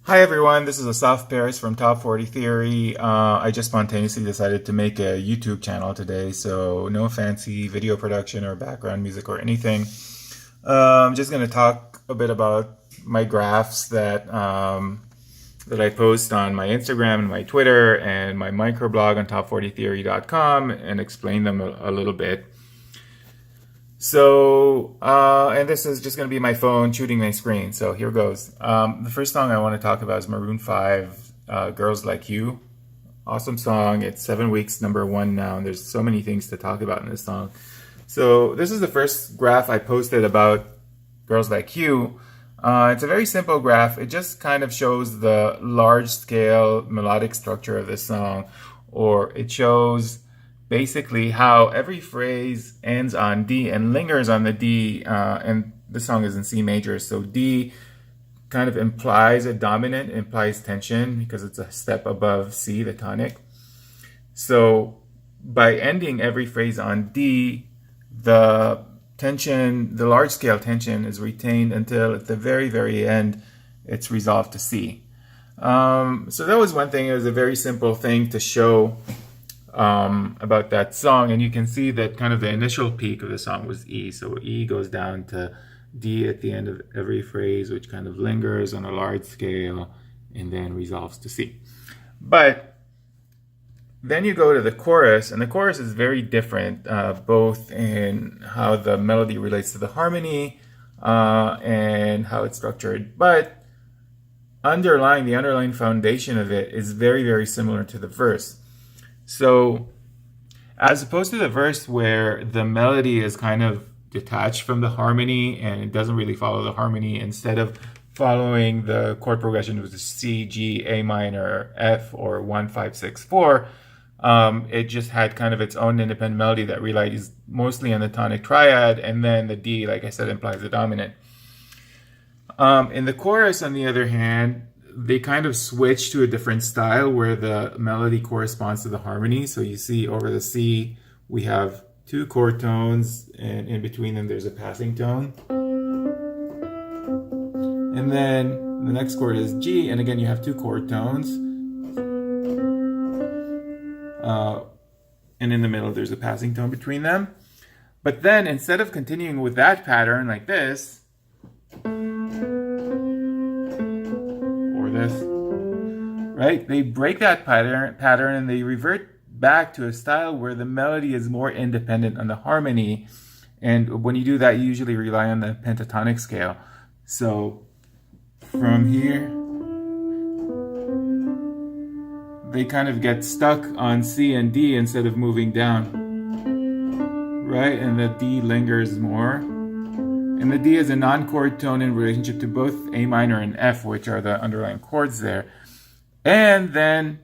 Hi everyone, this is Asaf Paris from Top 40 Theory. I just spontaneously decided to make a YouTube channel today, so no fancy video production or background music or anything. I'm just going to talk a bit about my graphs that I post on my Instagram and my Twitter and my microblog on top40theory.com and explain them a little bit. So, and this is just going to be my phone shooting my screen. So here goes. The first song I want to talk about is Maroon 5, Girls Like You. Awesome song. It's 7 weeks, #1 now, and there's so many things to talk about in this song. So this is the first graph I posted about Girls Like You. It's a very simple graph. It just kind of shows the large-scale melodic structure of this song, or it shows basically how every phrase ends on D and lingers on the D, and the song is in C major, so D kind of implies a dominant, implies tension because it's a step above C, the tonic. So by ending every phrase on D, the tension, the large scale tension is retained until at the very, very end, it's resolved to C. So that was one thing. It was a very simple thing to show about that song, and you can see that kind of the initial peak of the song was E. So E goes down to D at the end of every phrase, which kind of lingers on a large scale and then resolves to C. But then you go to the chorus, and the chorus is very different, both in how the melody relates to the harmony and how it's structured. But the underlying foundation of it is very, very similar to the verse. So as opposed to the verse where the melody is kind of detached from the harmony and it doesn't really follow the harmony, instead of following the chord progression with C, G, A minor, F, or 1, 5, 6, 4, it just had kind of its own independent melody that relies mostly on the tonic triad, and then the D, like I said, implies the dominant. In the chorus, on the other hand, they kind of switch to a different style where the melody corresponds to the harmony. So you see over the C, we have two chord tones, and in between them there's a passing tone. And then the next chord is G, and again you have two chord tones. And in the middle there's a passing tone between them. But then instead of continuing with that pattern like this, this, right? They break that pattern and they revert back to a style where the melody is more independent on the harmony. And when you do that, you usually rely on the pentatonic scale. So from here, they kind of get stuck on C and D instead of moving down, right? And the D lingers more. And the D is a non-chord tone in relationship to both A minor and F, which are the underlying chords there. And then,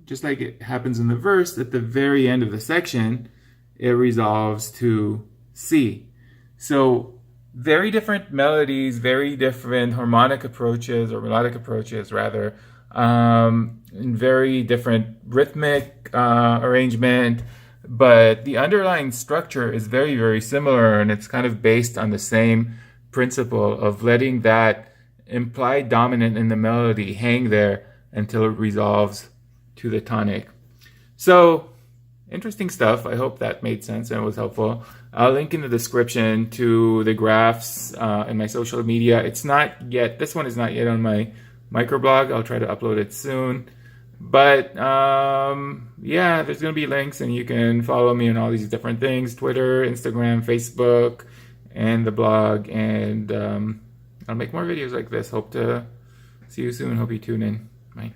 just like it happens in the verse, at the very end of the section, it resolves to C. So, very different melodies, very different harmonic approaches, or melodic approaches rather, and very different rhythmic arrangement. But the underlying structure is very, very similar, and it's kind of based on the same principle of letting that implied dominant in the melody hang there until it resolves to the tonic. So, interesting stuff. I hope that made sense and was helpful. I'll link in the description to the graphs and my social media. It's not yet, this one is not yet on my microblog. I'll try to upload it soon. But yeah, there's going to be links, and you can follow me on all these different things: Twitter, Instagram, Facebook, and the blog. And I'll make more videos like this. Hope to see you soon. Hope you tune in. Bye.